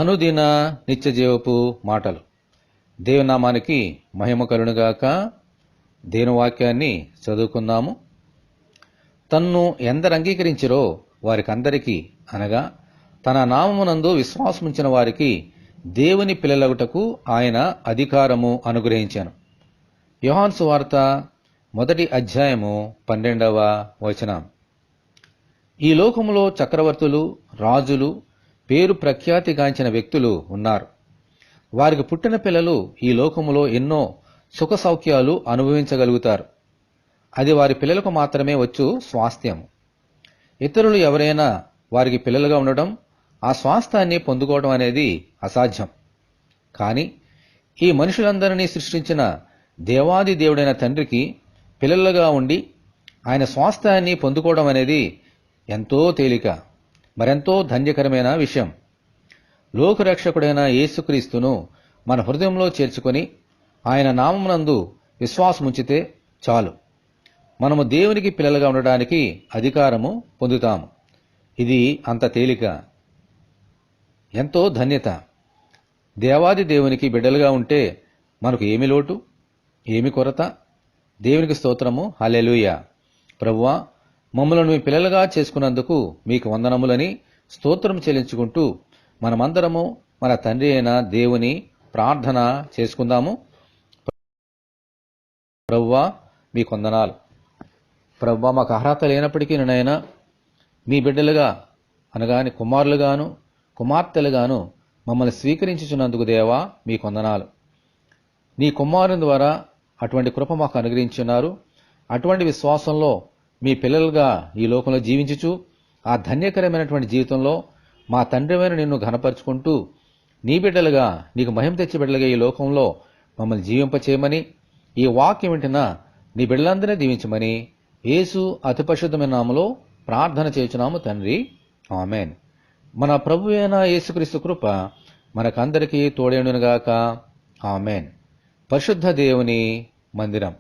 అనుదిన నిత్యజీవపు మాటలు. దేవునామానికి మహిమ కలుగునుగాక. దేవుని వాక్యాన్ని చదువుకుందాము. తన్ను ఎందరు అంగీకరించిరో వారికందరికీ అనగా తన నామమునందు విశ్వాసముంచిన వారికి దేవుని పిల్లలగుటకు ఆయన అధికారము అనుగ్రహించాను. యోహాను సువార్త 1వ అధ్యాయము 12వ వచనం. ఈ లోకములో చక్రవర్తులు, రాజులు, పేరు ప్రఖ్యాతిగాంచిన వ్యక్తులు ఉన్నారు. వారికి పుట్టిన పిల్లలు ఈ లోకములో ఎన్నో సుఖ సౌఖ్యాలు అనుభవించగలుగుతారు. అది వారి పిల్లలకు మాత్రమే వచ్చు స్వాస్థ్యము. ఇతరులు ఎవరైనా వారికి పిల్లలుగా ఉండడం, ఆ స్వాస్థ్యాన్ని పొందుకోవడం అనేది అసాధ్యం. కానీ ఈ మనుషులందరినీ సృష్టించిన దేవాది దేవుడైన తండ్రికి పిల్లలుగా ఉండి ఆయన స్వాస్థ్యాన్ని పొందుకోవడం అనేది ఎంతో తేలిక, మరెంతో ధన్యకరమైన విషయం. లోకరక్షకుడైన యేసుక్రీస్తును మన హృదయంలో చేర్చుకొని ఆయన నామమునందు విశ్వాసముంచితే చాలు, మనము దేవునికి పిల్లలుగా ఉండడానికి అధికారము పొందుతాము. ఇది అంత తేలిక, ఎంతో ధన్యత. దేవాది దేవునికి బిడ్డలుగా ఉంటే మనకు ఏమి లోటు, ఏమి కొరత? దేవునికి స్తోత్రము, హల్లెలూయా. ప్రభువా, మమ్మలను మీ పిల్లలుగా చేసుకున్నందుకు మీకు వందనములని స్తోత్రం చెల్లించుకుంటూ మనమందరము మన తండ్రి అయిన దేవుని ప్రార్థన చేసుకుందాము. ప్రభువా, మీకు వందనాలు. ప్రభువా, మాకు అర్హత లేనప్పటికీ నేనైనా మీ బిడ్డలుగా అనగాని కుమారులుగాను కుమార్తెలుగాను మమ్మల్ని స్వీకరించుచున్నందుకు దేవా మీకు వందనాలు. నీ కుమారుని ద్వారా అటువంటి కృప మాకు అనుగ్రహించున్నారు. అటువంటి విశ్వాసంలో మీ పిల్లలుగా ఈ లోకంలో జీవించుచు ఆ ధన్యకరమైనటువంటి జీవితంలో మా తండ్రివైన నిన్ను ఘనపరుచుకుంటూ నీ బిడ్డలుగా నీకు మహిమ తెచ్చి బిడ్డలుగా ఈ లోకంలో మమ్మల్ని జీవింపచేయమని, ఈ వాక్యం వింటున్నా నీ బిడ్డలందరినీ దీవించమని యేసు అతి పరిశుద్ధమైన నామములో ప్రార్థన చేయుచున్నాము తండ్రి, ఆమేన్. మన ప్రభు అయిన యేసుక్రీస్తు కృప మనకందరికీ తోడేండునుగాక, ఆమేన్. పరిశుద్ధ దేవుని మందిరం.